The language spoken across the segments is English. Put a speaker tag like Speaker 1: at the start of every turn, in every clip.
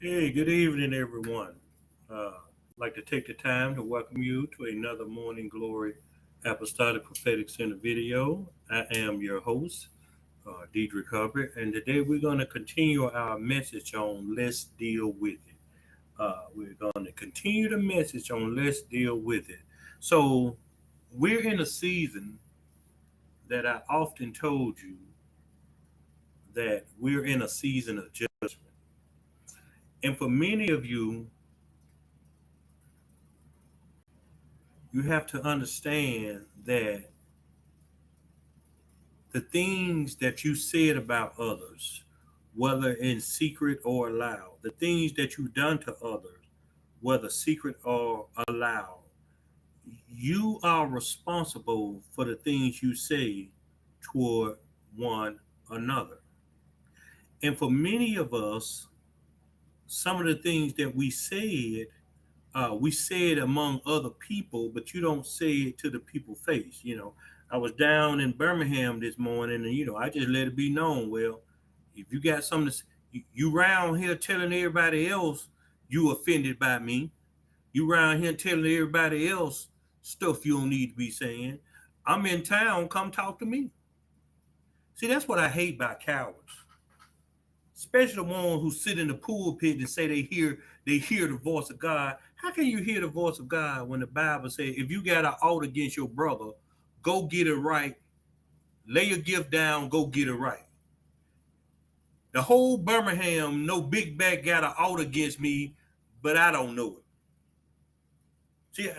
Speaker 1: Hey, good evening, everyone. I'd like to take the time to welcome you to another Morning Glory Apostolic Prophetic Center video. I am your host, Hubbard, and today we're going to continue our message on Let's Deal with It. We're going to continue the message on Let's Deal with It. So, we're in a season that I often told you that we're in a season of judgment. And for many of you, you have to understand that the things that you said about others, whether in secret or aloud, the things that you've done to others, whether secret or aloud, you are responsible for the things you say toward one another. And for many of us, some of the things that we say it among other people, but you don't say it to the people's face. I was down in Birmingham this morning, and I just let it be known. Well, if you got something you round here telling everybody else you offended by me, you round here telling everybody else stuff you don't need to be saying. I'm in town. Come talk to me. See, that's what I hate about cowards, especially the ones who sit in the pulpit and say they hear the voice of God. How can you hear the voice of God when the Bible says if you got an ought against your brother, go get it right, lay your gift down, go get it right? The whole Birmingham, no big back got an ought against me, but I don't know it. See,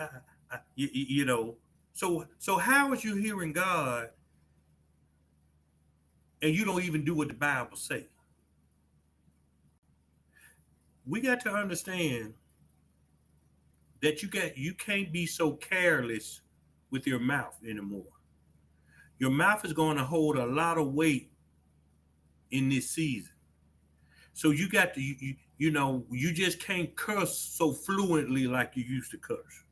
Speaker 1: so how is you hearing God and you don't even do what the Bible says? We got to understand that you can't be so careless with your mouth anymore. Your mouth is going to hold a lot of weight in this season. So you got to you just can't curse so fluently like you used to curse.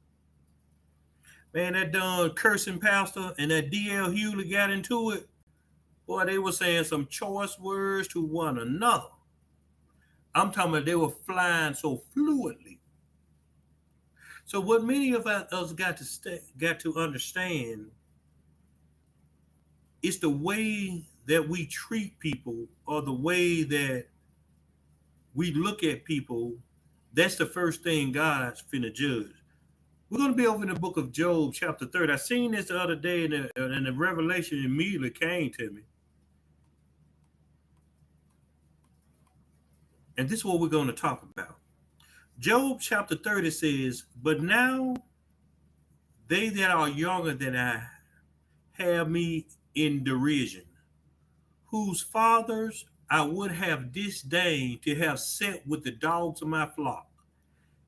Speaker 1: Man, that done cursing pastor and that D.L. Hewley got into it. Boy, they were saying some choice words to one another. I'm talking about they were flying so fluently. So what many of us got to understand is the way that we treat people or the way that we look at people. That's the first thing God's finna judge. We're going to be over in the book of Job, chapter 30. I seen this the other day, and the revelation immediately came to me. And this is what we're going to talk about. Job chapter 30 says, "But now they that are younger than I have me in derision, whose fathers I would have disdained to have set with the dogs of my flock.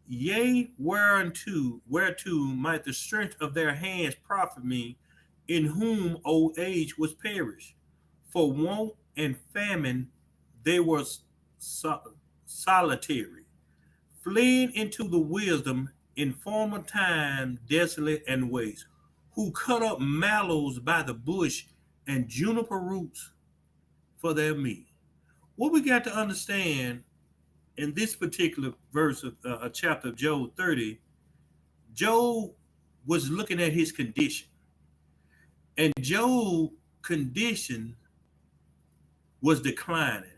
Speaker 1: Yea, whereunto might the strength of their hands profit me, in whom old age was perished. For want and famine they were solitary, fleeing into the wisdom in former time desolate and waste, who cut up mallows by the bush and juniper roots for their meat." What we got to understand in this particular verse of a chapter of Job 30, Job was looking at his condition, and Job's condition was declining.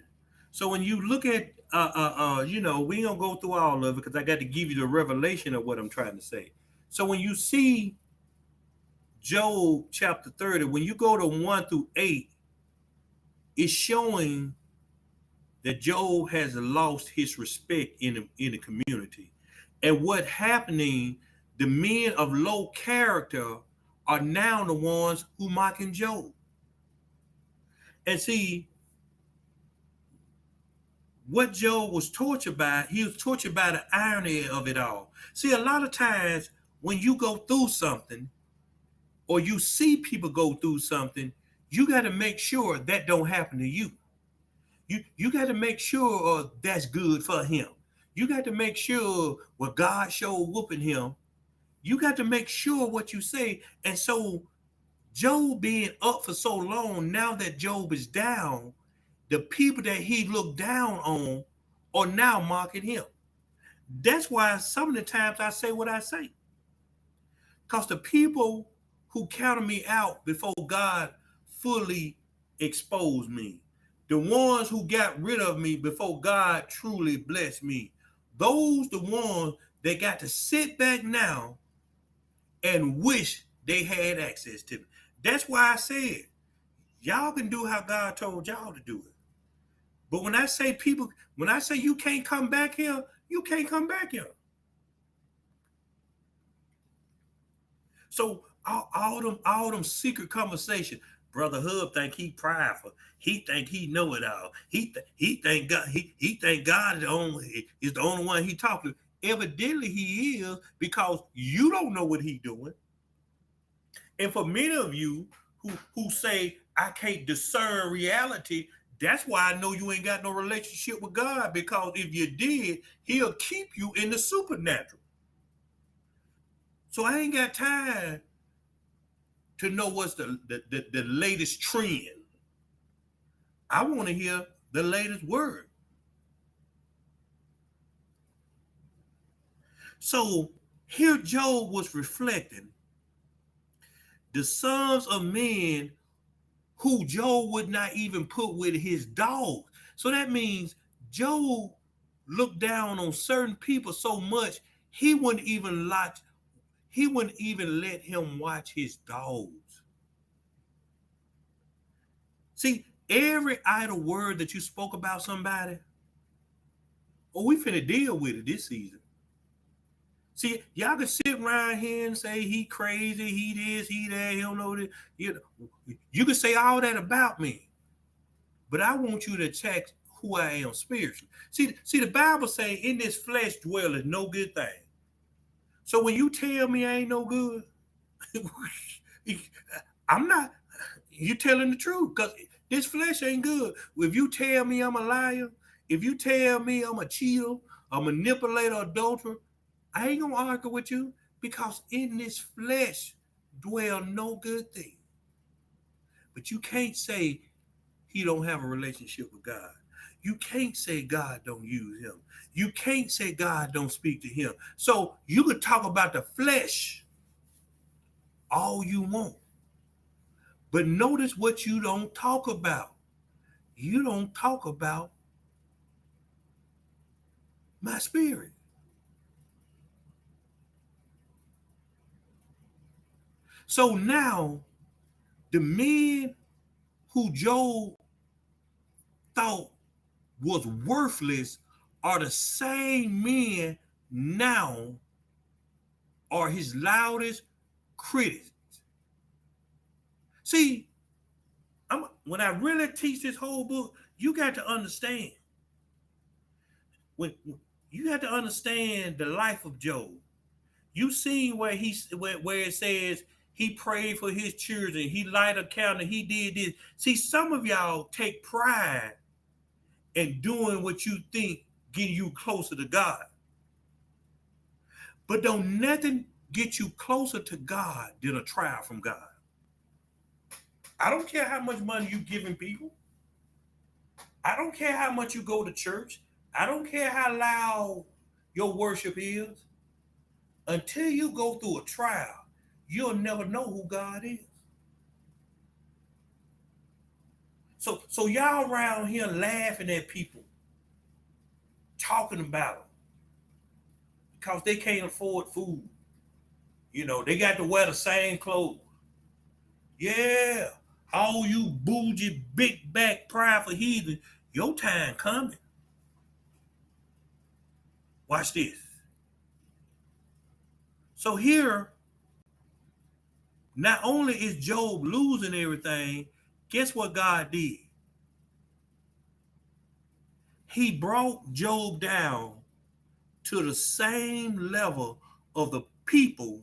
Speaker 1: So when you look at, we ain't gonna go through all of it because I got to give you the revelation of what I'm trying to say. So when you see Job chapter 30, when you go to 1 through 8, it's showing that Job has lost his respect in the community. And what happening, the men of low character are now the ones who mocking Job. And see, what Job was tortured by, he was tortured by the irony of it all. See, a lot of times when you go through something or you see people go through something, you got to make sure that don't happen to you. You got to make sure that's good for him. You got to make sure what God showed whooping him. You got to make sure what you say. And so Job being up for so long, now that Job is down, the people that he looked down on are now mocking him. That's why some of the times I say what I say. Because the people who counted me out before God fully exposed me, the ones who got rid of me before God truly blessed me, those the ones that got to sit back now and wish they had access to me. That's why I said, y'all can do how God told y'all to do it. But when I say people, when I say you can't come back here, you can't come back here. So all them secret conversations, Brother Hub think he prideful. He think he know it all. He think God he think God is the only one he talking to. Evidently he is, because you don't know what he doing. And for many of you who say I can't discern reality, that's why I know you ain't got no relationship with God, because if you did, he'll keep you in the supernatural. So I ain't got time to know what's the latest trend. I want to hear the latest word. So here Job was reflecting the sons of men who Job would not even put with his dogs. So that means Job looked down on certain people so much he wouldn't even let him watch his dogs. See, every idle word that you spoke about somebody, we finna deal with it this season. See, y'all can sit around here and say he crazy, he this, he that, he don't know this. You can say all that about me, but I want you to check who I am spiritually. See, the Bible say, in this flesh dwelleth no good thing. So when you tell me I ain't no good, I'm not. You telling the truth, because this flesh ain't good. If you tell me I'm a liar, if you tell me I'm a cheater, a manipulator, adulterer, I ain't gonna argue with you, because in this flesh dwell no good thing. But you can't say he don't have a relationship with God. You can't say God don't use him. You can't say God don't speak to him. So you could talk about the flesh all you want. But notice what you don't talk about. You don't talk about my spirit. So now, the men who Job thought was worthless are the same men now are his loudest critics. See, when I really teach this whole book, you got to understand. When you got to understand the life of Job. You seen where it says he prayed for his children, he lighted a candle, he did this. See, some of y'all take pride in doing what you think getting you closer to God. But don't nothing get you closer to God than a trial from God. I don't care how much money you giving people. I don't care how much you go to church. I don't care how loud your worship is. Until you go through a trial, you'll never know who God is. So y'all around here laughing at people, talking about them because they can't afford food. They got to wear the same clothes. Yeah, all you bougie, big back, prideful heathen, your time coming. Watch this. So here, not only is Job losing everything, guess what God did? He brought Job down to the same level of the people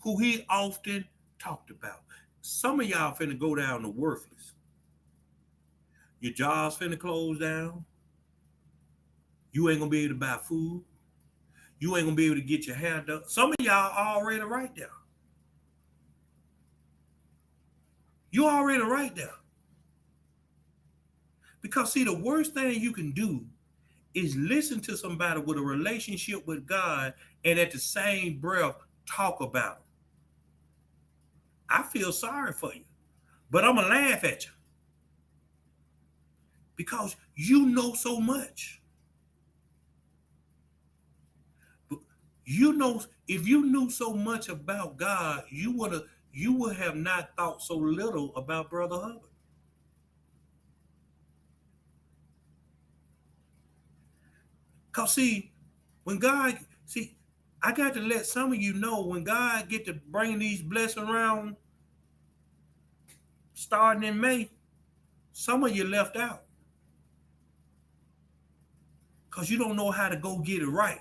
Speaker 1: who he often talked about. Some of y'all finna go down to worthless. Your job's finna close down. You ain't gonna be able to buy food. You ain't gonna be able to get your hair done. Some of y'all already right there. You already right there. Because see, the worst thing you can do is listen to somebody with a relationship with God and at the same breath talk about them. I feel sorry for you, but I'm gonna laugh at you because you know so much. You know, if you knew so much about God, you would have not thought so little about Brother Hubbard. Cause see, when God see, I got to let some of you know when God get to bring these blessings around starting in May, some of you left out. Cause you don't know how to go get it right.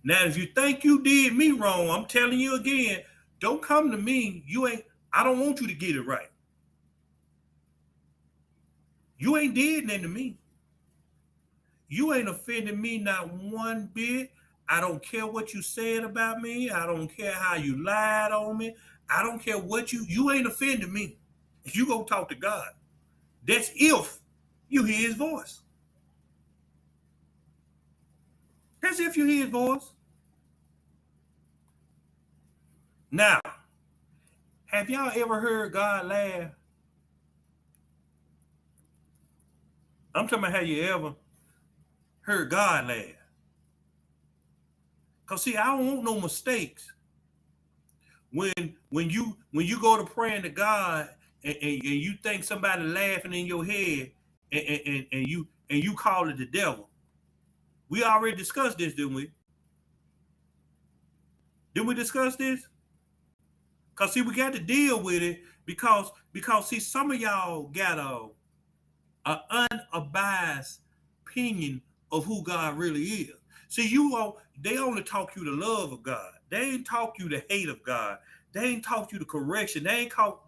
Speaker 1: Now, if you think you did me wrong, I'm telling you again, don't come to me. I don't want you to get it right. You ain't did nothing to me. You ain't offended me not one bit. I don't care what you said about me. I don't care how you lied on me. I don't care what you ain't offended me. You go talk to God. That's if you hear his voice. That's if you hear his voice. Now, have y'all ever heard God laugh? I'm talking about have you ever heard God laugh? Cause see, I don't want no mistakes. When you go to praying to God and you think somebody laughing in your head and you call it the devil. We already discussed this, didn't we? Didn't we discuss this? Cause see, we got to deal with it because see, some of y'all got a unbiased opinion of who God really is. See, they only taught you the love of God. They ain't taught you the hate of God. They ain't taught you the correction. They ain't taught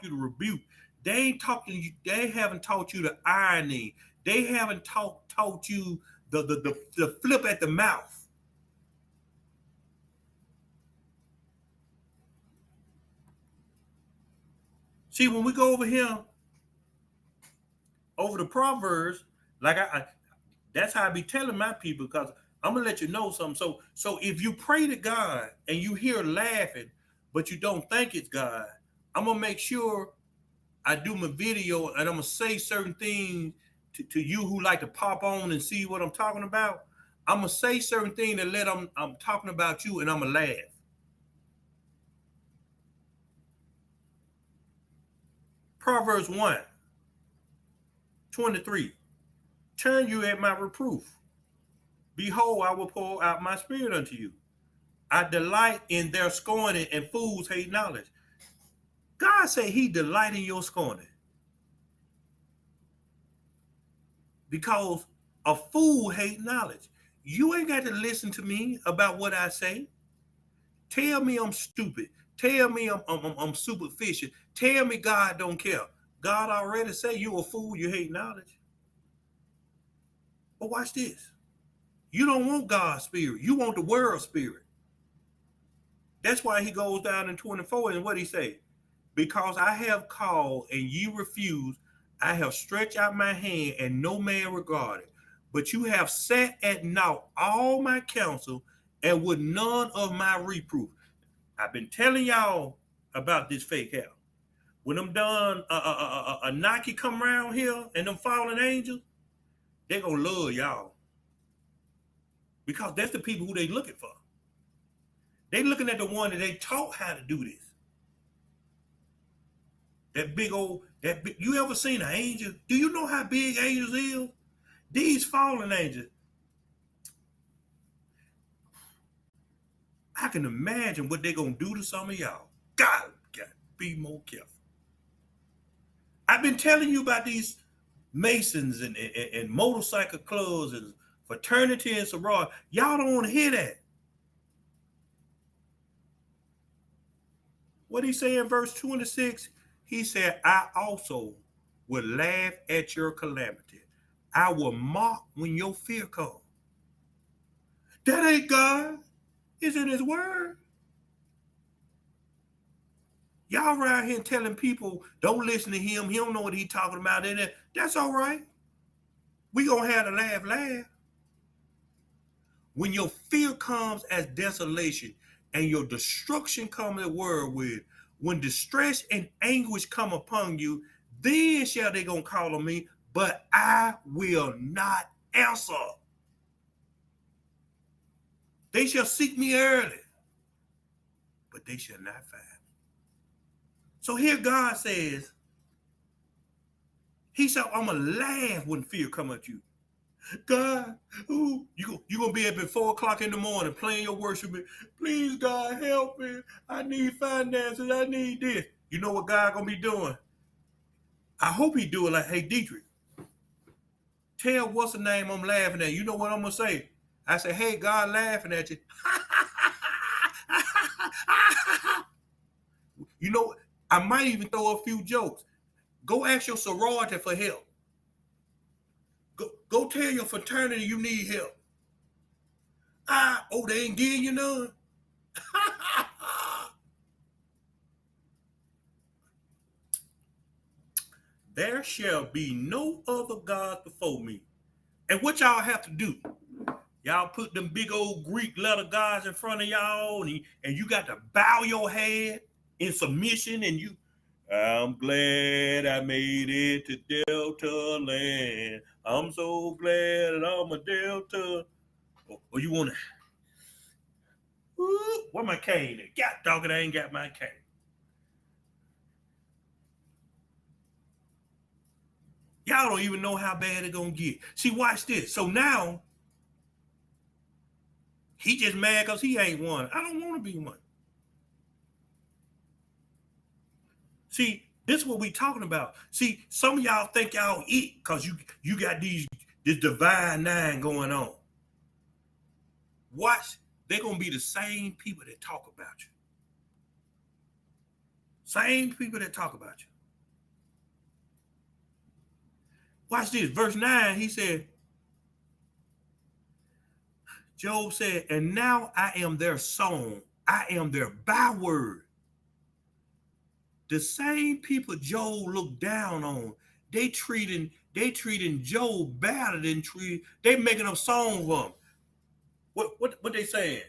Speaker 1: you the rebuke. They haven't taught you the irony. They haven't taught you the flip at the mouth. See, when we go over here, over the Proverbs, like that's how I be telling my people because I'm gonna let you know something. So if you pray to God and you hear laughing, but you don't think it's God, I'm gonna make sure I do my video and I'm gonna say certain things to you who like to pop on and see what I'm talking about. I'm gonna say certain things and let them I'm talking about you and I'm gonna laugh. Proverbs 1:23. Turn you at my reproof. Behold, I will pour out my spirit unto you. I delight in their scorning, and fools hate knowledge. God said he delight in your scorning. Because a fool hate knowledge. You ain't got to listen to me about what I say. Tell me I'm stupid. Tell me I'm superficial. Tell me God don't care. God already say you a fool, you hate knowledge. But watch this. You don't want God's spirit. You want the world spirit. That's why he goes down in 24 and what he say? Because I have called and you refuse, I have stretched out my hand and no man regarded. But you have sat at naught all my counsel and with none of my reproof. I've been telling y'all about this fake hell. When them done a Nike come around here and them fallen angels, they gonna love y'all. Because that's the people who they looking for. They looking at the one that they taught how to do this. You ever seen an angel? Do you know how big angels is? These fallen angels. I can imagine what they're going to do to some of y'all. God, got to be more careful. I've been telling you about these Masons and motorcycle clubs and fraternity and sorority. Y'all don't want to hear that. What he say in verse 26? He said, I also will laugh at your calamity. I will mock when your fear comes. That ain't God. It's in his word. Y'all around here telling people don't listen to him. He don't know what he talking about. That's all right. We gonna have to laugh. When your fear comes as desolation and your destruction comes in the world with, when distress and anguish come upon you, then shall they gonna call on me, but I will not answer. They shall seek me early, but they shall not find me. So here God says, he said, I'm going to laugh when fear come at you. God, ooh, you going to be up at 4 o'clock in the morning playing your worship. Please, God, help me. I need finances. I need this. You know what God going to be doing? I hope he do it like, hey, Dietrich, tell what's the name I'm laughing at. You know what I'm going to say? I say, hey, God laughing at you. You know, I might even throw a few jokes. Go ask your sorority for help. Go tell your fraternity you need help. Oh, they ain't getting you none. There shall be no other God before me. And what y'all have to do, y'all put them big old Greek letter gods in front of y'all, and you got to bow your head in submission, and I'm glad I made it to Delta land. I'm so glad that I'm a Delta. Or you want to, where my cane at? God dog it, I ain't got my cane. Y'all don't even know how bad it's going to get. See, watch this. So now, he just mad because he ain't one. I don't want to be one. See, this is what we talking about. See, some of y'all think y'all eat because you got this divine nine going on. Watch, they're going to be the same people that talk about you. Same people that talk about you. Watch this. Verse 9, he said, Job said, and now I am their song. I am their byword. The same people Job looked down on, they treating Job better than they making up songs for him. What they saying?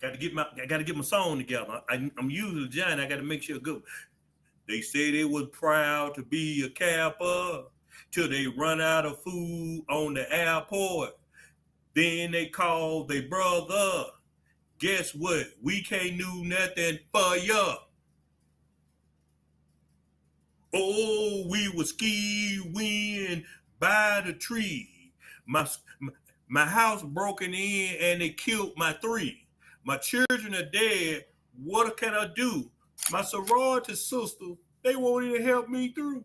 Speaker 1: I got to get my song together. I'm using the giant. I got to make sure it good. They say they was proud to be a Kappa till they run out of food on the airport. Then they called their brother. Guess what? We can't do nothing for you. Oh, we was ski-wing by the tree. My house broken in and they killed my 3. My children are dead. What can I do? My sorority sister, they won't even help me through.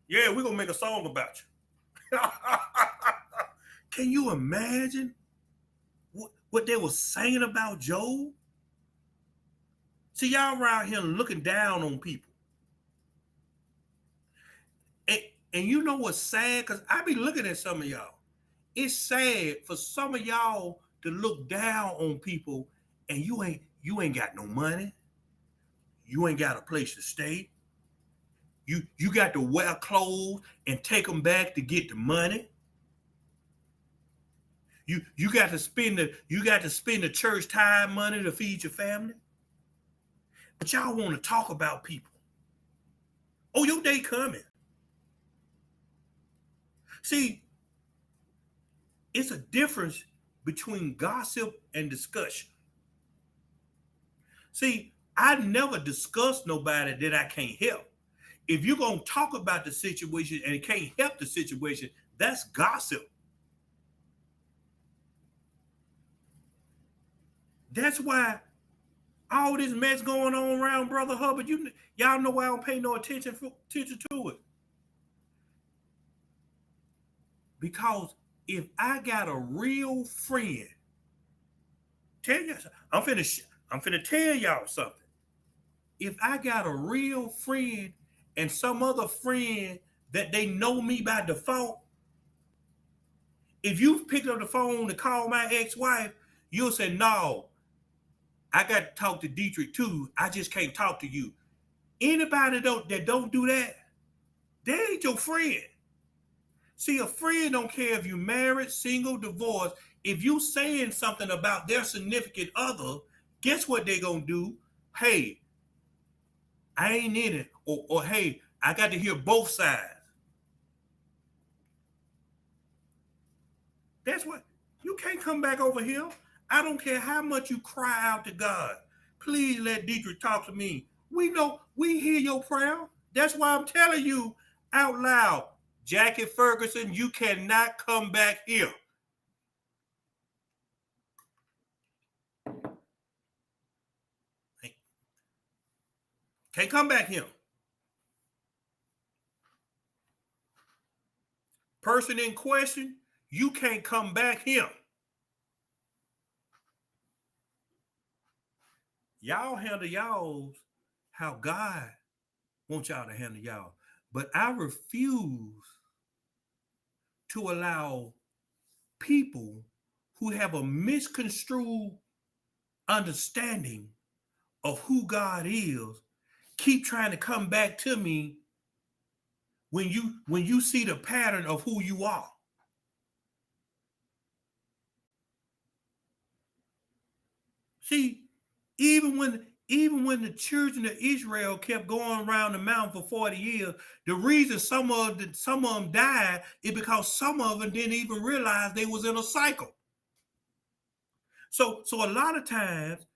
Speaker 1: Yeah, we're going to make a song about you. Can you imagine what they were saying about Job? See, y'all around here looking down on people. And you know what's sad? Because I be looking at some of y'all. It's sad for some of y'all to look down on people and you ain't got no money. You ain't got a place to stay. You got to wear clothes and take them back to get the money. You got to spend the church tithe money to feed your family. But y'all want to talk about people. Oh, your day coming. See, it's a difference between gossip and discussion. See, I never discuss nobody that I can't help. If you're going to talk about the situation and can't help the situation, that's gossip. That's why All this mess going on around Brother Hubbard, y'all know I don't pay no attention to it. Because if I got a real friend, tell you, I'm finna tell y'all something. If I got a real friend and some other friend that they know me by default, if you picked up the phone to call my ex-wife, you'll say, no, I got to talk to Dietrich too. I just can't talk to you. Anybody that don't do that, they ain't your friend. See, a friend don't care if you married, single, divorced. If you saying something about their significant other, guess what they gonna do? Hey, I ain't in it. Or hey, I got to hear both sides. That's what, you can't come back over here. I don't care how much you cry out to God. Please let Dietrich talk to me. We know, we hear your prayer. That's why I'm telling you out loud, Jackie Ferguson, you cannot come back here. Can't come back here. Person in question, you can't come back here. Y'all handle y'all's how God wants y'all to handle y'all. But I refuse to allow people who have a misconstrued understanding of who God is keep trying to come back to me when you see the pattern of who you are. See, even when the children of Israel kept going around the mountain for 40 years, the reason some of them died is because some of them didn't even realize they was in a cycle. So a lot of times,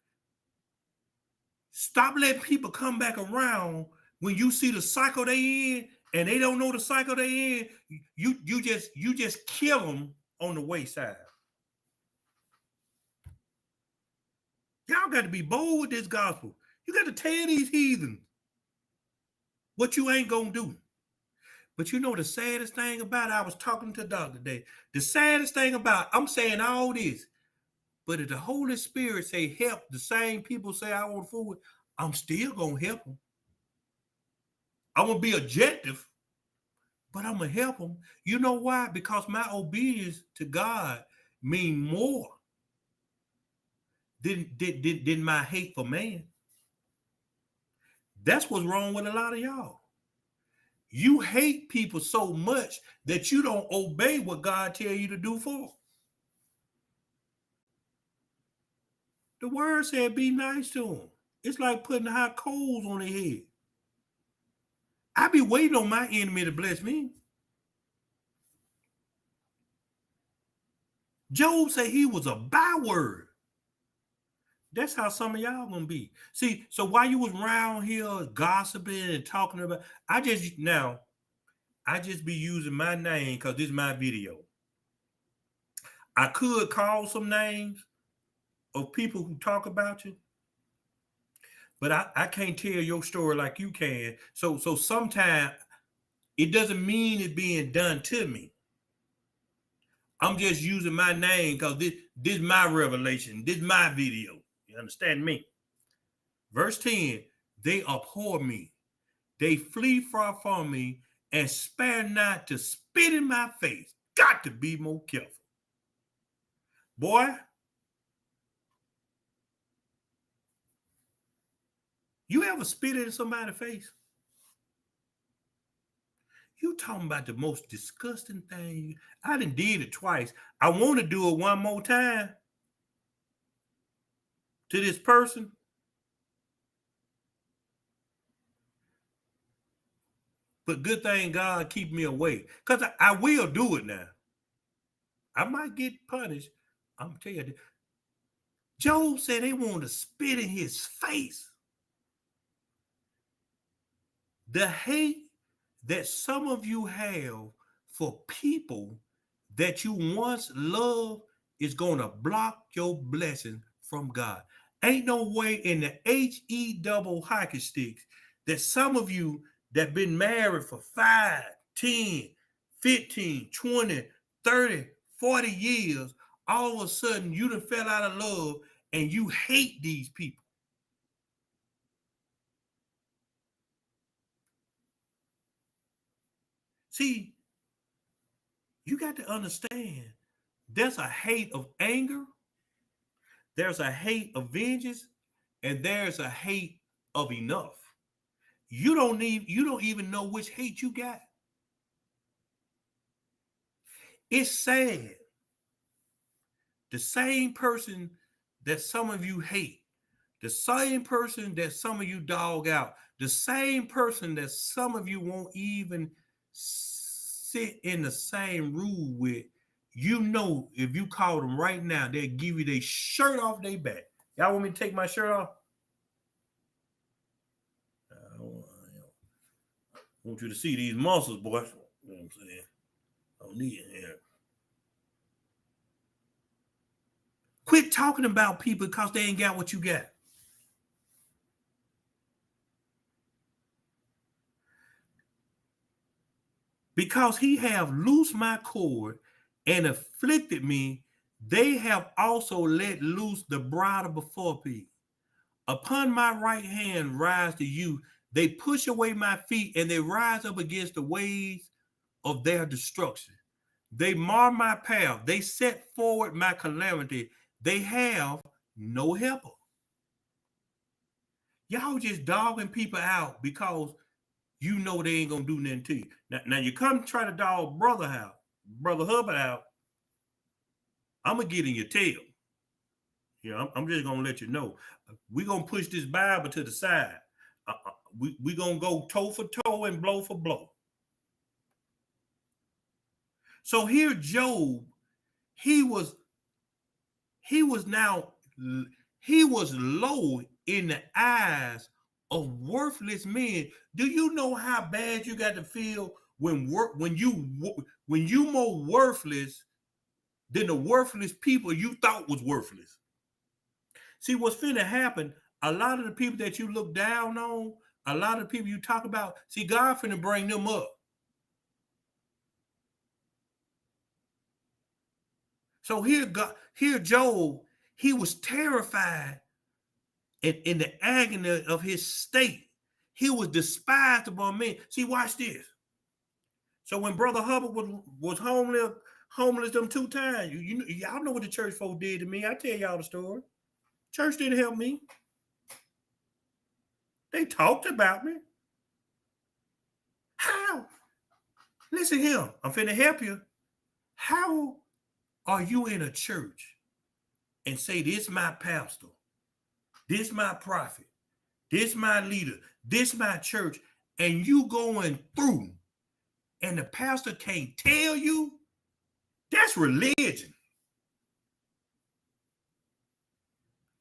Speaker 1: stop letting people come back around when you see the cycle they in and they don't know the cycle they in. You just kill them on the wayside. Y'all got to be bold with this gospel. You got to tell these heathens what you ain't gonna do. But you know the saddest thing about it, I was talking to the doctor today. The saddest thing about, I'm saying all this, but if the Holy Spirit say help the same people say I want food, I'm still gonna help them. I'm gonna be objective, but I'm gonna help them. You know why? Because my obedience to God mean more than my hate for man. That's what's wrong with a lot of y'all. You hate people so much that you don't obey what God tell you to do for. The word said be nice to them. It's like putting hot coals on their head. I be waiting on my enemy to bless me. Job said he was a byword. That's how some of y'all gonna be. See, so while you was around here gossiping and talking about, I just be using my name because this is my video. I could call some names of people who talk about you, but I can't tell your story like you can. So sometimes it doesn't mean it's being done to me. I'm just using my name because this is my revelation. This is my video. You understand me? Verse 10, they abhor me. They flee far from me and spare not to spit in my face. Got to be more careful. Boy, you ever spit in somebody's face? You talking about the most disgusting thing. I done did it twice. I want to do it one more time to this person. But good thing God keep me away. Because I will do it now. I might get punished. I'm telling you. Job said they want to spit in his face. The hate that some of you have for people that you once loved is going to block your blessing from God. Ain't no way in the HE double hockey sticks that some of you that been married for 5, 10, 15, 20, 30, 40 years, all of a sudden you done fell out of love and you hate these people. See, you got to understand there's a hate of anger, there's a hate of vengeance, and there's a hate of enough. You don't even know which hate you got. It's sad. The same person that some of you hate, the same person that some of you dog out, the same person that some of you won't even sit in the same room with, you know, if you call them right now, they'll give you their shirt off their back. Y'all want me to take my shirt off? I want you to see these muscles, boy. You know what I'm saying? I don't need it here. Quit talking about people because they ain't got what you got. Because he have loosed my cord and afflicted me, they have also let loose the bridle before me. Upon my right hand rise to you. They push away my feet and they rise up against the ways of their destruction. They mar my path. They set forward my calamity. They have no helper. Y'all just dogging people out because you know they ain't gonna do nothing to you. Now you come try to dog brother Hubbard out, I'm gonna get in your tail. You know, I'm just gonna let you know. We're gonna push this Bible to the side. We gonna go toe for toe and blow for blow. So here Job, he was low in the eyes of worthless men. Do you know how bad you got to feel when you more worthless than the worthless people you thought was worthless? See, what's finna happen, a lot of the people that you look down on, a lot of the people you talk about, see, God finna bring them up. So here Job, he was terrified in the agony of his state. He was despised among men. See, watch this. So when Brother Hubbard was homeless them 2 times, y'all know what the church folk did to me. I tell y'all the story. Church didn't help me. They talked about me. How? Listen here, I'm finna help you. How are you in a church and say, this my pastor, this my prophet, this my leader, this my church, and you going through and the pastor can't tell you? That's religion.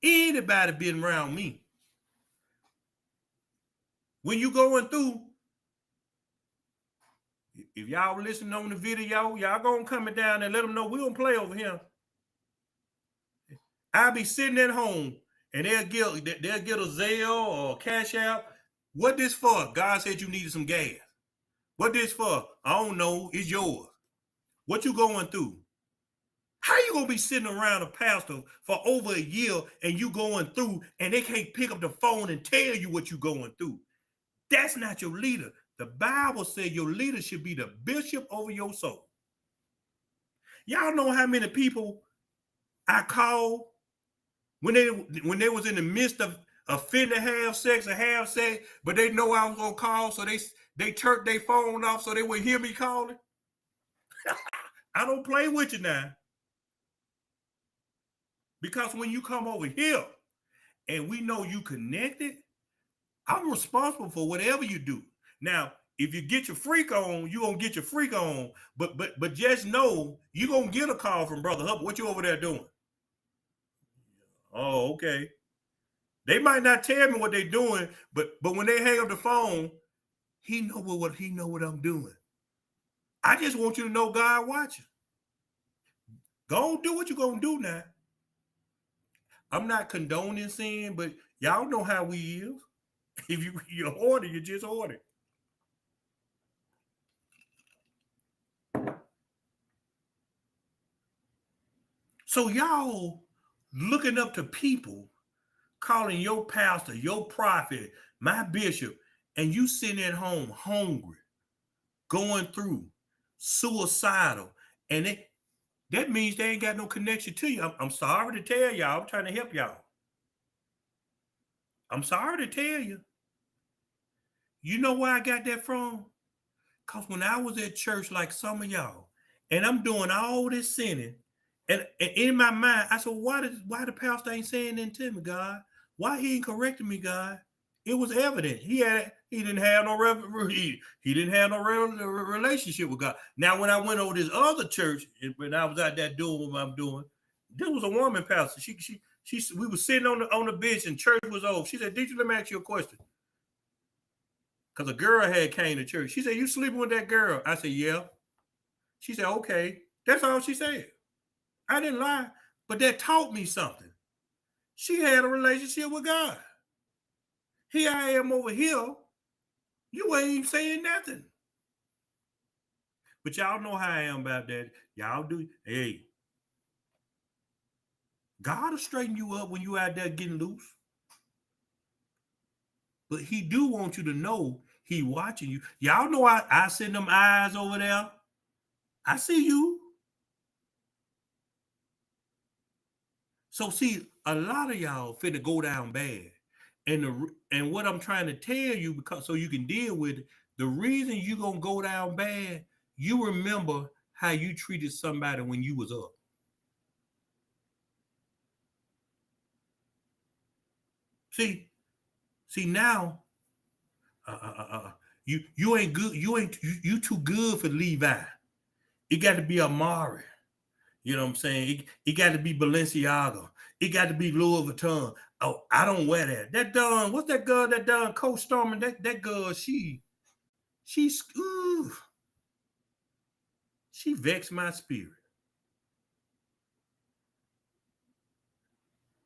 Speaker 1: Anybody been around me? When you going through, if y'all listening on the video, y'all gonna come down and let them know we don't play over here. I'll be sitting at home and they'll get a Zelle or a Cash App. What this for? God said you needed some gas. What this for? I don't know. It's yours. What you going through? How you gonna be sitting around a pastor for over a year and you going through and they can't pick up the phone and tell you what you going through? That's not your leader. The Bible says your leader should be the bishop over your soul. Y'all know how many people I called when they was in the midst of finna have sex or have sex, but they know I was gonna call, so they turned their phone off so they wouldn't hear me calling. I don't play with you now. Because when you come over here and we know you connected, I'm responsible for whatever you do. Now, if you get your freak on, you're gonna get your freak on. But just know you're gonna get a call from Brother Hubbard. What you over there doing? Oh, okay. They might not tell me what they're doing, but when they hang up the phone, he know what I'm doing. I just want you to know God watching. Go on, do what you're gonna do now. I'm not condoning sin, but y'all know how we is. If you're hoarding, you just hoarding. So y'all looking up to people, calling your pastor, your prophet, my bishop, and you sitting at home hungry, going through, suicidal, and that means they ain't got no connection to you. I'm sorry to tell y'all. I'm trying to help y'all. I'm sorry to tell you. You know where I got that from? Because when I was at church, like some of y'all, and I'm doing all this sinning, and in my mind, I said, why the pastor ain't saying anything to me, God? Why he ain't correcting me, God? It was evident. He didn't have no he didn't have no relationship with God. Now, when I went over this other church, when I was out there doing what I'm doing, there was a woman pastor. We was sitting on the bench and church was over. She said, "Teacher, let me ask you a question." Because a girl had came to church. She said, "You sleeping with that girl?" I said, "Yeah." She said, "Okay." That's all she said. I didn't lie, but that taught me something. She had a relationship with God. Here I am over here. You ain't even saying nothing. But y'all know how I am about that. Y'all do. Hey, God will straighten you up when you out there getting loose. But he do want you to know he watching you. Y'all know I send them eyes over there. I see you. So see, a lot of y'all finna go down bad. And what I'm trying to tell you, because so you can deal with it, the reason you gonna go down bad, you remember how you treated somebody when you was up. See now, uh, uh, uh, uh, you ain't good. You too good for Levi. It got to be Amari. You know what I'm saying? It got to be Balenciaga. It got to be Louis Vuitton. Oh, I don't wear that. That done. What's that girl? That done co-storming. That girl. She's ooh, she vexed my spirit.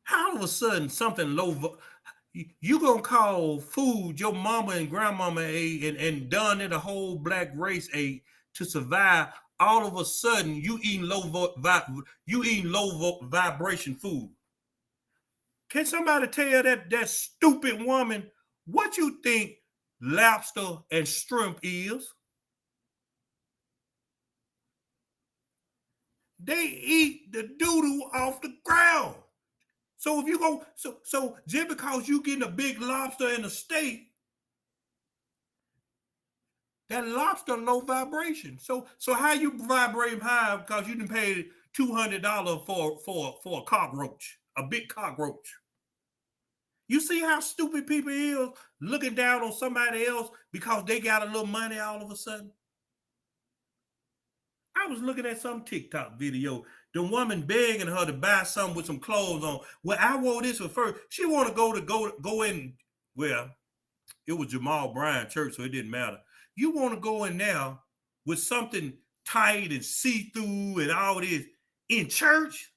Speaker 1: How all of a sudden something low? You gonna call food your mama and grandmama ate and done it a whole black race ate to survive? All of a sudden you eating low vibration food. Can somebody tell that stupid woman what you think lobster and shrimp is? They eat the doodle off the ground. So if you go, so just because you getting a big lobster in a steak, that lobster low vibration. So how you vibrate high because you didn't pay $200 for a cockroach, a big cockroach. You see how stupid people is looking down on somebody else because they got a little money all of a sudden. I was looking at some TikTok video. The woman begging her to buy something with some clothes on. Well, I wore this for first. She want to go in. Well, it was Jamal Bryant church, so it didn't matter. You want to go in now with something tight and see-through and all this in church?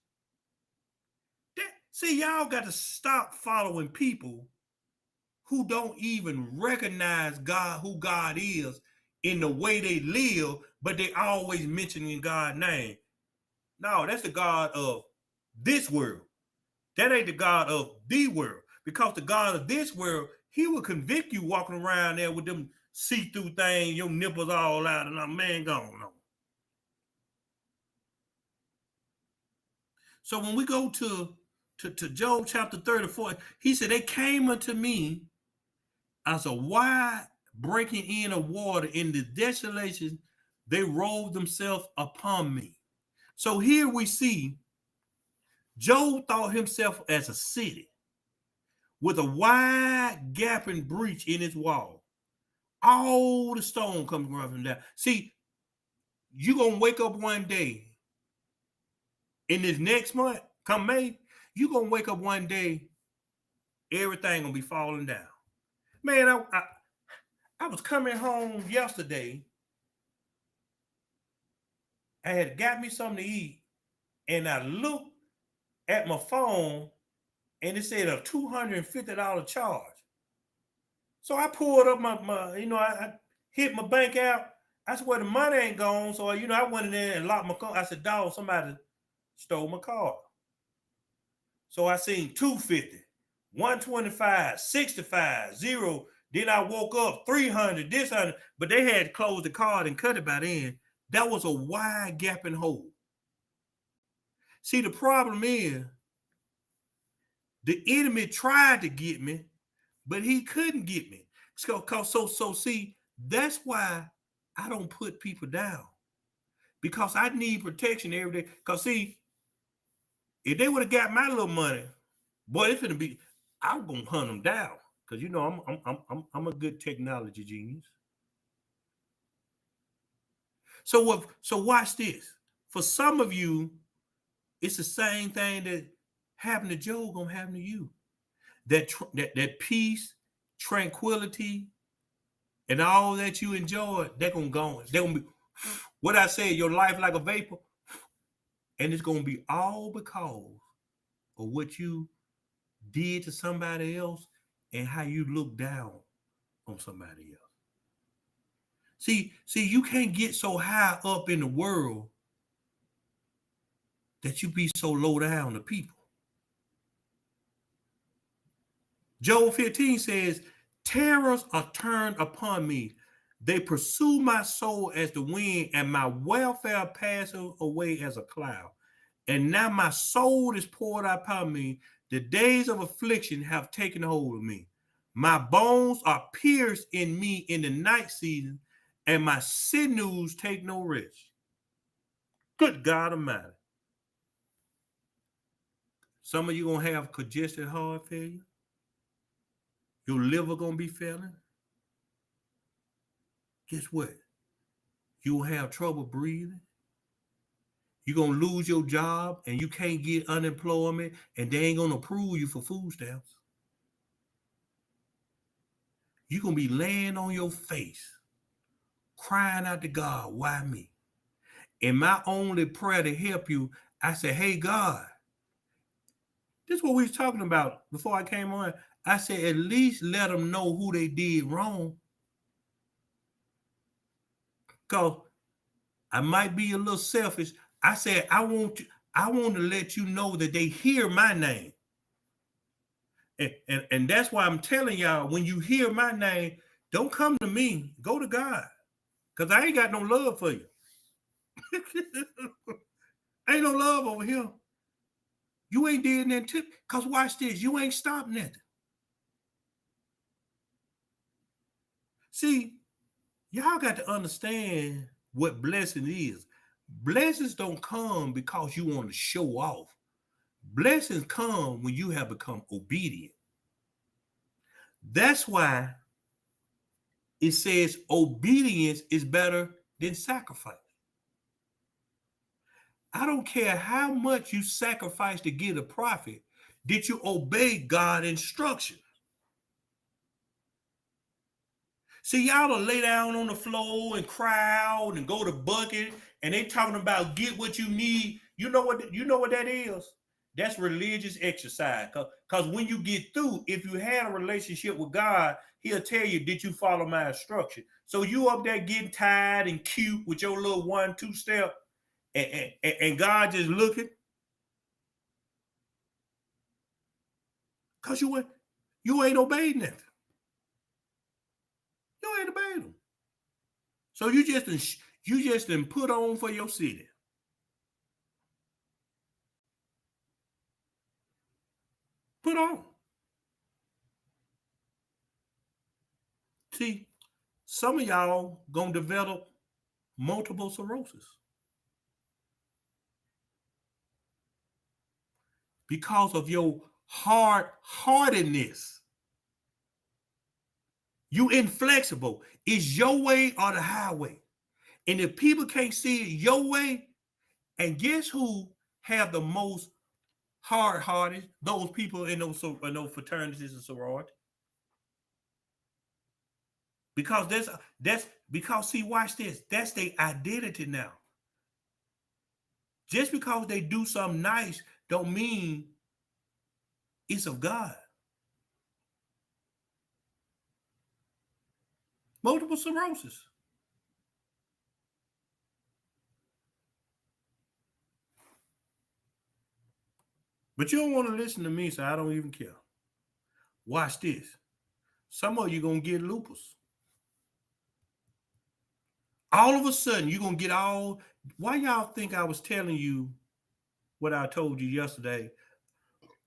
Speaker 1: See, y'all got to stop following people who don't even recognize God, who God is, in the way they live, but they always mentioning God's name. No, that's the God of this world. That ain't the God of the world. Because the God of this world, he will convict you walking around there with them see-through things, your nipples all out, and I'm man gone on. So when we go to Job chapter 34, he said, they came unto me as a wide breaking in of water in the desolation, they rolled themselves upon me. So here we see Job thought himself as a city with a wide gaping breach in its wall. All the stone comes running down. See, you're going to wake up one day in this next month, come May, you're going to wake up one day, everything going to be falling down. Man, I was coming home yesterday. I had got me something to eat, and I looked at my phone, and it said a $250 charge. So I pulled up I hit my bank out. I said, well, the money ain't gone. So, I went in there and locked my car. I said, dog, somebody stole my car. So I seen 250, 125, 65, 0. Then I woke up 300, this 100, but they had to close the card and cut it by then. That was a wide gaping hole. See, the problem is the enemy tried to get me, but he couldn't get me. So see, that's why I don't put people down, because I need protection every day. Because see, if they would have got my little money, boy, it's gonna be, I'm gonna hunt them down, because I'm a good technology genius. So watch this. For some of you, it's the same thing that happened to Job gonna happen to you. That peace, tranquility, and all that you enjoyed, they're gonna go. They're gonna be what I said, your life like a vapor, and it's gonna be all because of what you did to somebody else and how you look down on somebody else. See, you can't get so high up in the world that you be so low down to people. Job 15 says, terrors are turned upon me. They pursue my soul as the wind, and my welfare passes away as a cloud. And now my soul is poured out upon me. The days of affliction have taken hold of me. My bones are pierced in me in the night season, and my sinews take no rest. Good God Almighty. Some of you going to have congested heart failure. Your liver going to be failing. Guess what? You'll have trouble breathing. You're going to lose your job, and you can't get unemployment, and they ain't going to approve you for food stamps. You're going to be laying on your face, crying out to God, why me? And my only prayer to help you, I said, hey, God, this is what we was talking about before I came on. I said, at least let them know who they did wrong. Because I might be a little selfish. I said, I want to let you know that they hear my name. And that's why I'm telling y'all, when you hear my name, don't come to me. Go to God. Because I ain't got no love for you. Ain't no love over here. You ain't did nothing to, because watch this, you ain't stopped nothing. See, y'all got to understand what blessing is. Blessings don't come because you want to show off. Blessings come when you have become obedient. That's why it says obedience is better than sacrifice. I don't care how much you sacrifice to get a profit. Did you obey God's instruction? See, y'all will lay down on the floor and cry out and go to bucket, and they talking about get what you need. You know what that is? That's religious exercise. Because when you get through, if you had a relationship with God, he'll tell you, did you follow my instruction? So you up there getting tired and cute with your little 1-2 step, and God just looking. Because you ain't obeyed nothing. You ain't obeyed them. So you just done put on for your city. Put on. See, some of y'all gonna develop multiple sclerosis because of your hard-heartedness. You inflexible. It's your way or the highway. And if people can't see it your way, and guess who have the most hard-hearted? Those people in those fraternities and sororities. Because that's because, see, watch this. That's their identity now. Just because they do something nice don't mean It's of God. Multiple sclerosis. But you don't want to listen to me, so I don't even care. Watch this. Some of you gonna get lupus. All of a sudden, you're gonna get all. Why y'all think I was telling you what I told you yesterday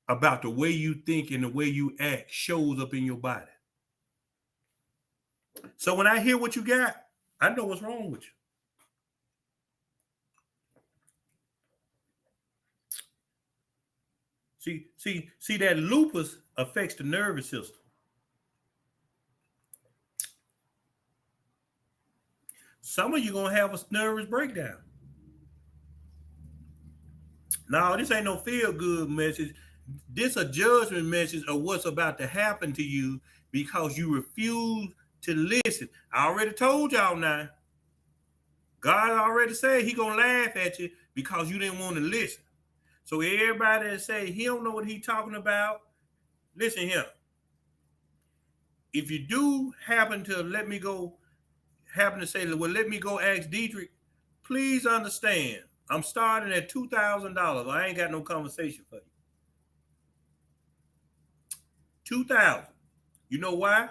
Speaker 1: about the way you think and the way you act shows up in your body? So when I hear what you got, I know what's wrong with you. See that lupus affects the nervous system. Some of you gonna have a nervous breakdown. No, this ain't no feel good message. This a judgment message of what's about to happen to you because you refuse to listen. I already told y'all now. God already said he gonna laugh at you because you didn't want to listen. So everybody that say he don't know what he talking about, listen here. If you do happen to say, well, let me go ask Dietrich, please understand, I'm starting at $2,000. I ain't got no conversation for you. 2,000. You know why?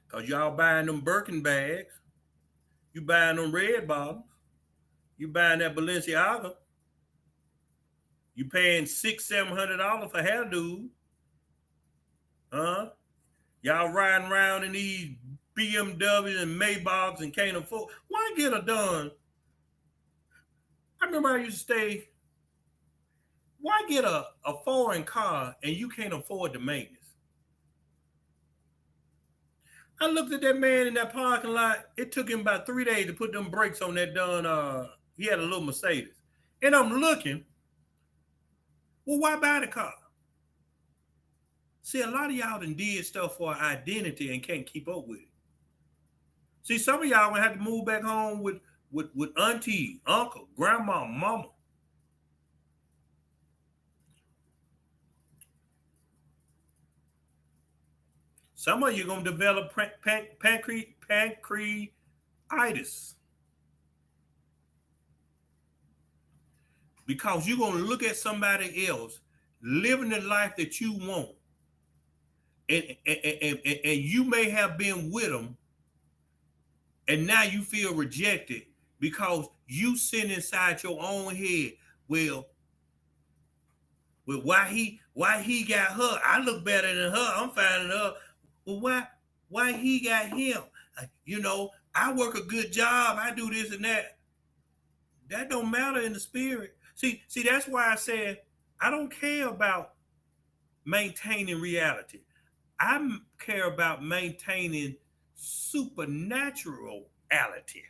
Speaker 1: Because y'all buying them Birkin bags, you buying them red bottoms, you buying that Balenciaga, you paying $600-700 for hairdo, huh? Y'all riding around in these BMWs and Maybachs and can't afford. Why get a done? I remember I used to stay. Why get a foreign car and you can't afford the maintenance? I looked at that man in that parking lot. It took him about 3 days to put them brakes on that done. He had a little Mercedes. And I'm looking, well, why buy the car? See, a lot of y'all done did stuff for identity and can't keep up with it. See, some of y'all gonna have to move back home with auntie, uncle, grandma, mama. Some of you gonna develop pancreatitis because you're gonna look at somebody else living the life that you want, and you may have been with them, and now you feel rejected because you sit inside your own head. Well, why he got her? I look better than her. I'm finding her. Well, why he got him? I work a good job. I do this and that. That don't matter in the spirit. See, that's why I said I don't care about maintaining reality. I care about maintaining supernaturality.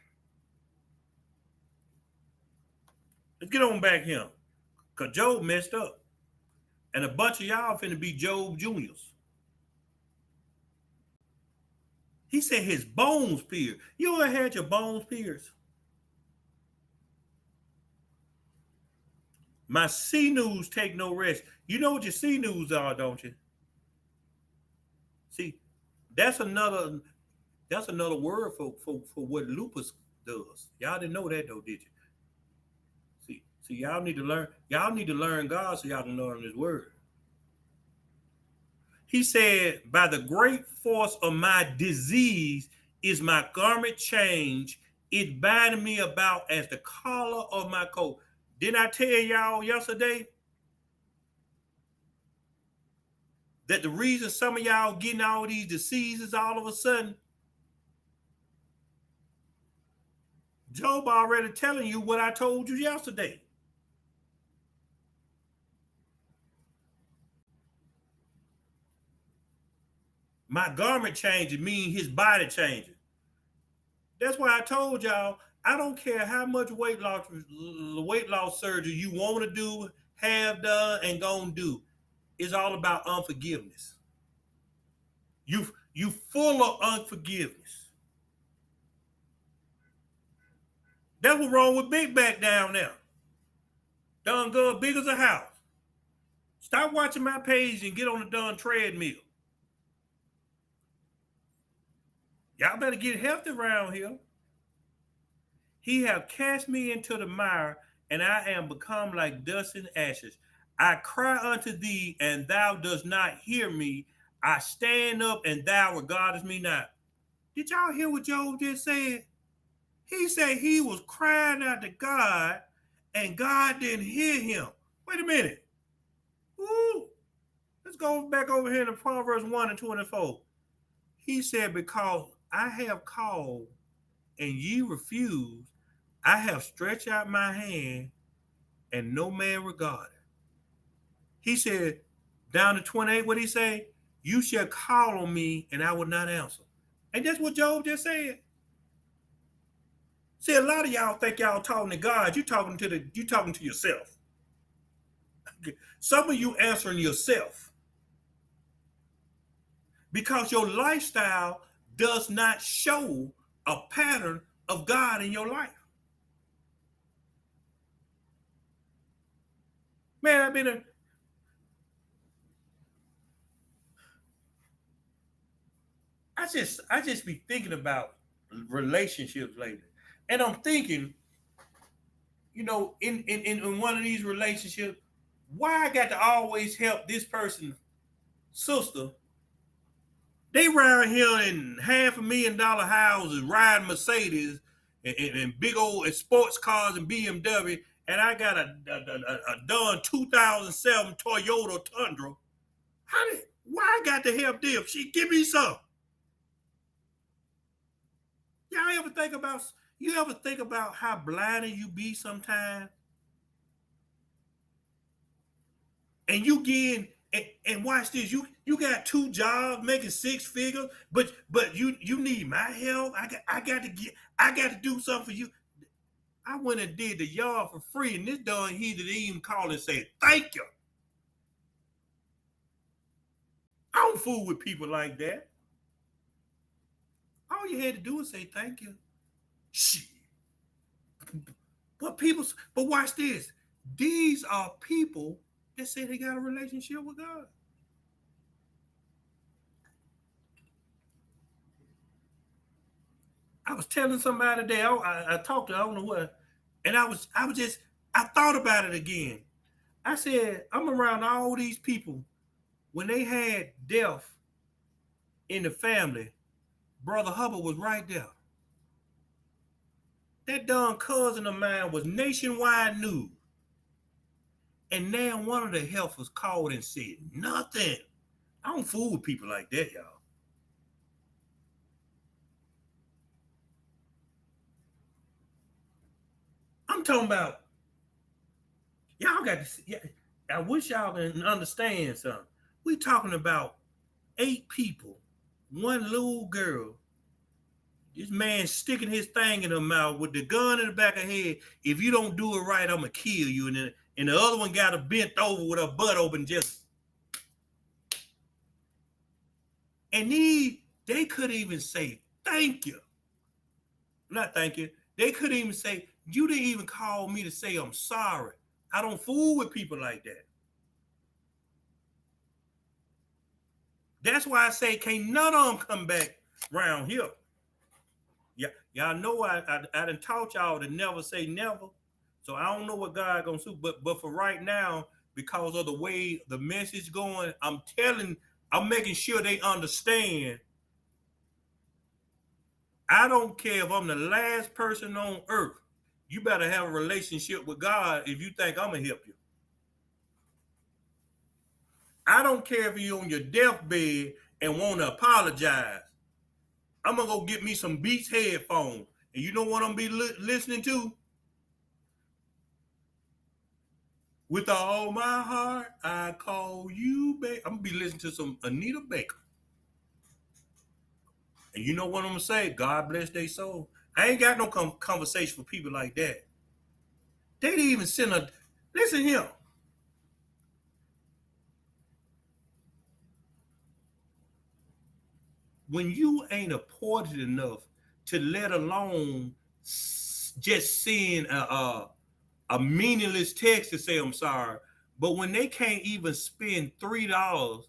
Speaker 1: Let's get on back here. Because Job messed up. And a bunch of y'all finna be Job Juniors. He said his bones pierced. You ever had your bones pierced? My sinews take no rest. You know what your sinews are, don't you? See, that's another word for what lupus does. Y'all didn't know that though, did you? See, y'all need to learn. Y'all need to learn God so y'all can learn His word. He said, "By the great force of my disease is my garment changed. It binding me about as the collar of my coat." Didn't I tell y'all yesterday that the reason some of y'all getting all these diseases all of a sudden? Job already telling you what I told you yesterday. My garment changing mean his body changing. That's why I told y'all I don't care how much weight loss surgery you want to do, have done, and gonna do. It's all about unforgiveness. You full of unforgiveness. That's what's wrong with Big Back down there. Done good big as a house. Stop watching my page and get on the darn treadmill. Y'all better get healthy around here. He have cast me into the mire, and I am become like dust and ashes. I cry unto thee, and thou dost not hear me. I stand up, and thou regardest me not. Did y'all hear what Job just said? He said he was crying out to God, and God didn't hear him. Wait a minute. Ooh. Let's go back over here to Proverbs 1 and 24. He said, because I have called, and ye refuse, I have stretched out my hand, and no man regarded. He said, down to 28, what he say? You shall call on me, and I will not answer. And that's what Job just said. See, a lot of y'all think y'all talking to God. You talking to yourself. Some of you answering yourself because your lifestyle does not show a pattern of God in your life. Man, I just be thinking about relationships lately. And I'm thinking, in one of these relationships, why I got to always help this person's sister. They around here in $500,000 houses, riding Mercedes and big old sports cars and BMW, and I got a done 2007 Toyota Tundra. Why I got to help them? She give me some. Y'all ever think about how blinded you be sometimes? And you getting and watch this. You got 2 jobs making 6 figures, but you need my help. I got to do something for you. I went and did the yard for free, and this done he didn't even call and say thank you. I don't fool with people like that. All you had to do was say thank you. Shit. But watch this. These are people that say they got a relationship with God. I was telling somebody today, I talked to, I don't know what, and I thought about it again. I said, I'm around all these people. When they had death in the family, Brother Hubbard was right there. That darn cousin of mine was nationwide news. And now one of the helpers called and said nothing. I don't fool with people like that, y'all. I'm talking about y'all got to see. I wish y'all can understand something. We talking about 8 people, one little girl. This man sticking his thing in her mouth with the gun in the back of her head. If you don't do it right, I'm gonna kill you. And the other one got her bent over with her butt open, just. And they couldn't even say thank you. Not thank you. They couldn't even say, you didn't even call me to say I'm sorry. I don't fool with people like that. That's why I say can't none of them come back around here. Yeah, y'all know I done taught y'all to never say never. So I don't know what God gonna do. But for right now, because of the way the message going, I'm making sure they understand. I don't care if I'm the last person on earth. You better have a relationship with God if you think I'm gonna help you. I don't care if you're on your deathbed and want to apologize. I'm gonna go get me some Beats headphones, and you know what I'm gonna be listening to? With all my heart, I call you back. I'm gonna be listening to some Anita Baker, and you know what I'm gonna say? God bless their soul. I ain't got no conversation with people like that. They didn't even send a. Listen here. When you ain't important enough to let alone just send a meaningless text to say I'm sorry, But when they can't even spend $3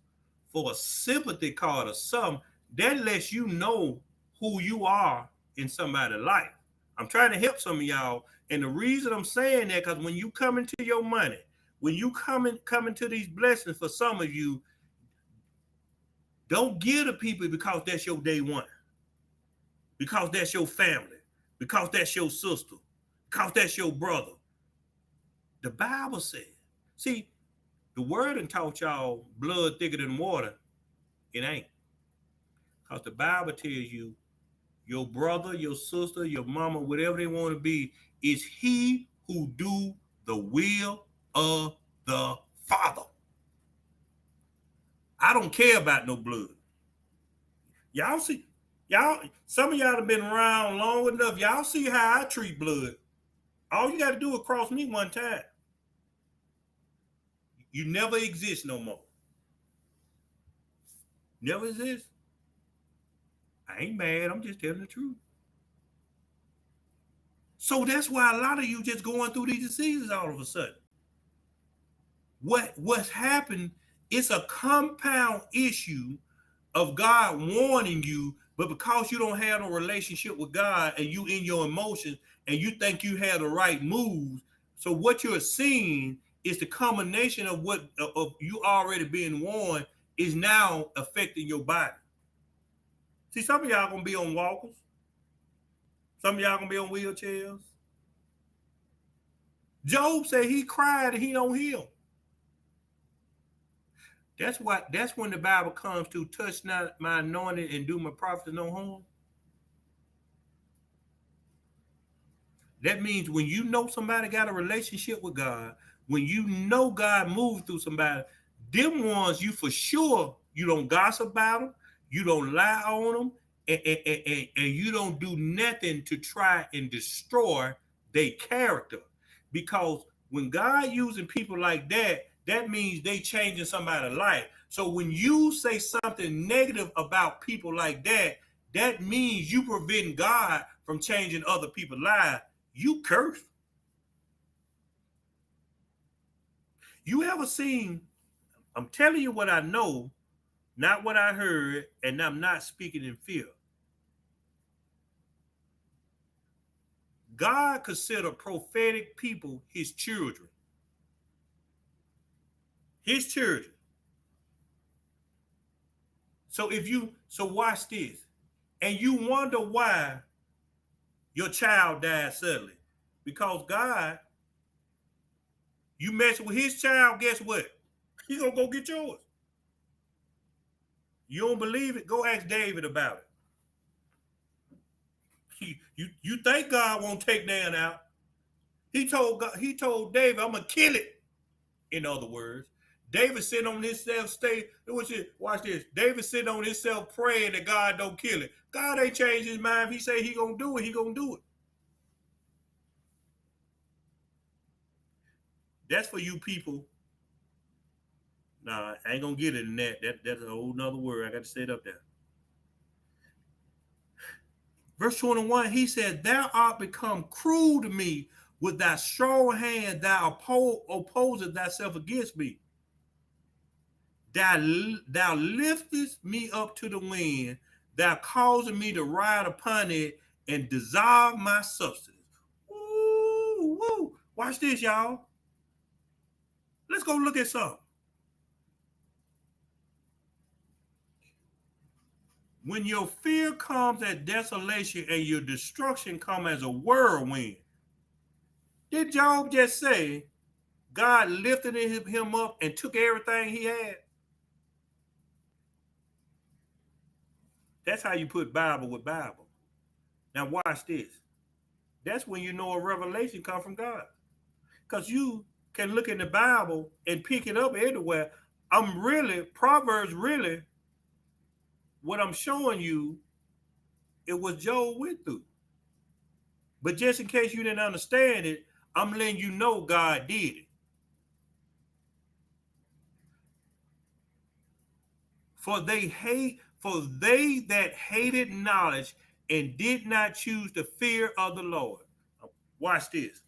Speaker 1: for a sympathy card or something, that lets you know who you are in somebody's life. I'm trying to help some of y'all. And the reason I'm saying that, because when you come into your money, when you come into these blessings, for some of you, don't give to people because that's your day one, because that's your family, because that's your sister, because that's your brother. The Bible said. See, the word and taught y'all blood thicker than water. It ain't. Because the Bible tells you your brother, your sister, your mama, whatever they want to be, is he who do the will of the Father. I don't care about no blood. Y'all see, some of y'all have been around long enough. Y'all see how I treat blood. All you got to do is cross me one time. You never exist no more. Never exist. I ain't mad. I'm just telling the truth. So that's why a lot of you just going through these diseases all of a sudden. What's happened is a compound issue of God warning you, but because you don't have a relationship with God and you in your emotions and you think you have the right moves, so what you're seeing is the combination of what of you already being warned is now affecting your body. See, some of y'all gonna be on walkers, some of y'all gonna be on wheelchairs. Job said he cried and he don't heal. That's when the Bible comes to touch not my anointed and do my prophets no harm. That means when you know somebody got a relationship with God, when you know God moved through somebody, them ones you for sure you don't gossip about them, you don't lie on them, and you don't do nothing to try and destroy their character. Because when God using people like that, that means they changing somebody's life. So when you say something negative about people like that, that means you prevent God from changing other people's lives. You cursed. You ever seen, I'm telling you what I know, not what I heard, and I'm not speaking in fear. God considered prophetic people his children. His children. So watch this. And you wonder why your child died suddenly. Because God, you mess with his child, guess what? He gonna go get yours. You don't believe it? Go ask David about it. You think God won't take Dan out? He told David, I'm gonna kill it. In other words, David sitting on himself, watch this. David sitting on himself praying that God don't kill it. God ain't changed his mind. If he say he gonna do it, he gonna do it. That's for you people. Nah, I ain't gonna get it in that. That's a whole nother word. I got to say it up there. Verse 21, he said, thou art become cruel to me. With thy strong hand, thou opposest thyself against me. Thou liftest me up to the wind, thou causing me to ride upon it and dissolve my substance. Ooh, woo. Watch this, y'all. Let's go look at something. When your fear comes as desolation and your destruction comes as a whirlwind, did Job just say God lifted him up and took everything he had? That's how you put Bible with Bible. Now watch this. That's when you know a revelation comes from God. Because you can look in the Bible and pick it up everywhere. Proverbs really, what I'm showing you, it was Job went through. But just in case you didn't understand it, I'm letting you know God did it. For they that hated knowledge and did not choose the fear of the Lord. Watch this.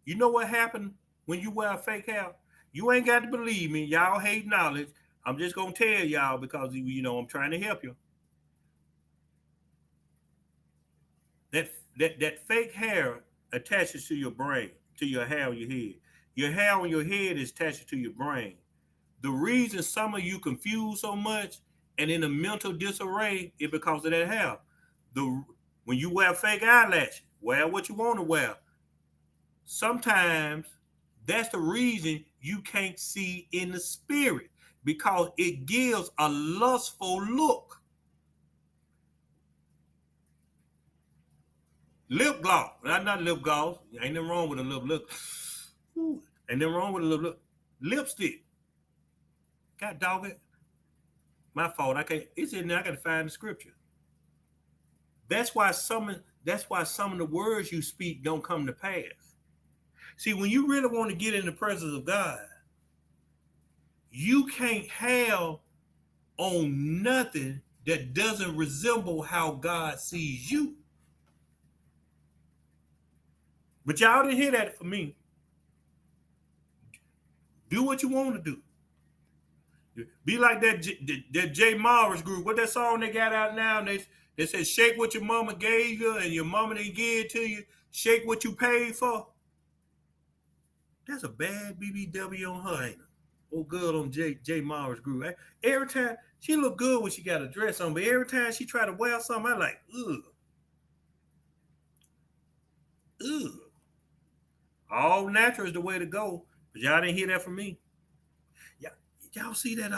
Speaker 1: You know what happened when you wear a fake hair? You ain't got to believe me. Y'all hate knowledge. I'm just gonna tell y'all because I'm trying to help you. That fake hair attaches to your brain, to your hair on your head. Your hair on your head is attached to your brain. The reason some of you confused so much and in a mental disarray is because of that hair. The When you wear fake eyelashes, wear what you want to wear. Sometimes that's the reason you can't see in the spirit because it gives a lustful look. Lip gloss, not lip gloss. Ain't nothing wrong with a lip look. Ain't nothing wrong with a lip look. Lipstick. God dog it. My fault. I can't. It's in there. I gotta find the scripture. That's why some. That's why some of the words you speak don't come to pass. See, when you really want to get in the presence of God, you can't have on nothing that doesn't resemble how God sees you. But y'all didn't hear that from me. Do what you want to do. Be like that Jay Morris group. What that song they got out now? They said, shake what your mama gave you and your mama didn't give it to you. Shake what you paid for. That's a bad BBW on her, ain't it? Oh, good on Jay Morris group. Every time, she look good when she got a dress on, but every time she try to wear something, I like, ugh. Ugh. All natural is the way to go. But y'all didn't hear that from me. Y'all see that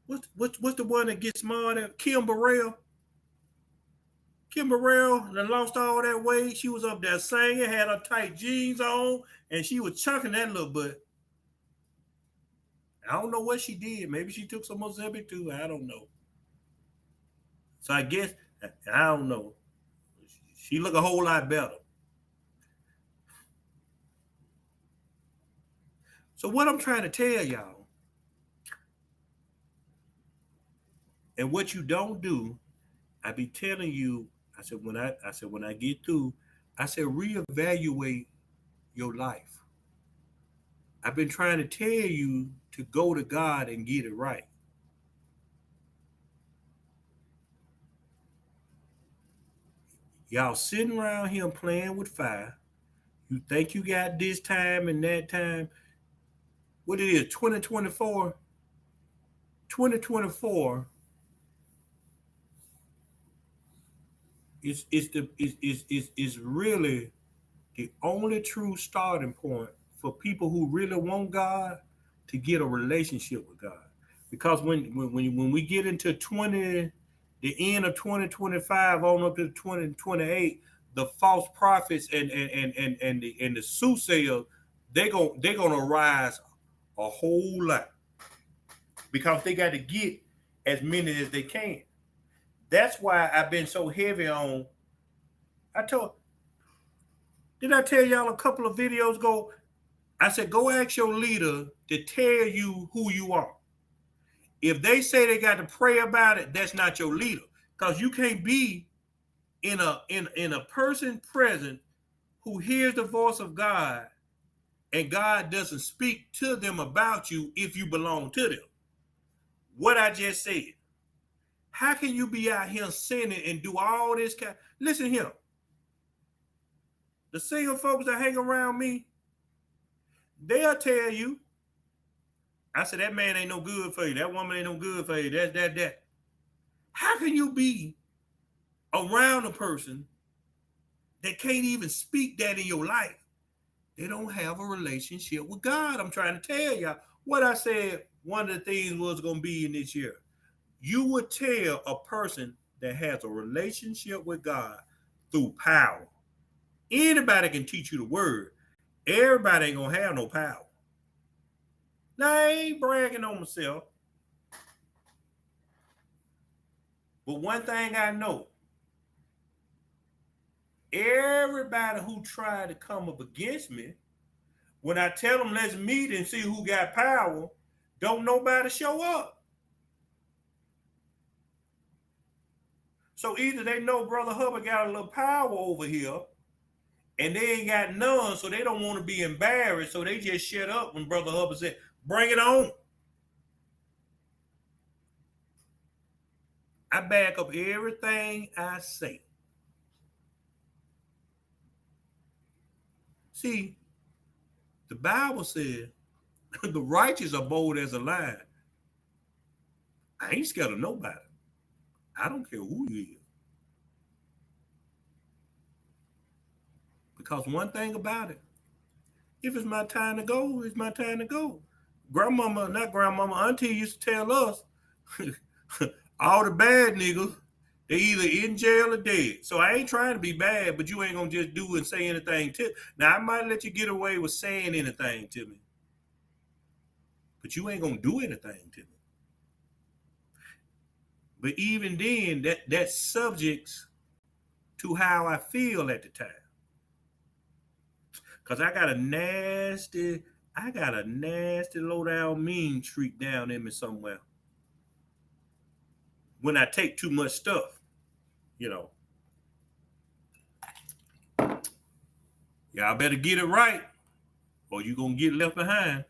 Speaker 1: what's the one that gets smart at Kim Burrell? Kim Burrell that lost all that weight. She was up there singing, had her tight jeans on, and she was chunking that little butt. I don't know what she did. Maybe she took some Ozempic too. I don't know. So I guess I don't know. She look a whole lot better. So what I'm trying to tell y'all, and what you don't do, I be telling you. I said when I get through, I said reevaluate your life. I've been trying to tell you to go to God and get it right. Y'all sitting around here playing with fire. You think you got this time and that time. What it is, 2024? 2024 is really the only true starting point for people who really want God to get a relationship with God. Because when we get into the end of 2025 on up to 2028, the false prophets and the soothsayers, they're gonna rise a whole lot because they got to get as many as they can. That's why I've been so heavy on. I told Did I tell y'all a couple of videos ago? I said, go ask your leader to tell you who you are. If they say they got to pray about it, that's not your leader. Because you can't be in a person present who hears the voice of God and God doesn't speak to them about you if you belong to them. What I just said. How can you be out here sinning and do all this kind? Listen here. The single folks that hang around me, they'll tell you. I said, that man ain't no good for you. That woman ain't no good for you. That. How can you be around a person that can't even speak that in your life? They don't have a relationship with God. I'm trying to tell y'all. What I said, one of the things was going to be in this year. You would tell a person that has a relationship with God through power. Anybody can teach you the word. Everybody ain't going to have no power. Now, I ain't bragging on myself. But one thing I know, everybody who tried to come up against me, when I tell them let's meet and see who got power, don't nobody show up. So either they know Brother Hubbard got a little power over here And they ain't got none, so they don't want to be embarrassed, so they just shut up when Brother Hubbard said, bring it on. I back up everything I say. See, the Bible says the righteous are bold as a lion. I ain't scared of nobody. I don't care who you is. Because one thing about it, if it's my time to go, it's my time to go. Grandmama, not grandmama, auntie used to tell us all the bad niggas, they either in jail or dead. So I ain't trying to be bad, but you ain't gonna just do and say anything to me. Now I might let you get away with saying anything to me, but you ain't gonna do anything to me. But even then, that's subjects to how I feel at the time. Cause I got a nasty low down mean streak down in me somewhere. When I take too much stuff, you know, y'all better get it right, or you gonna get left behind.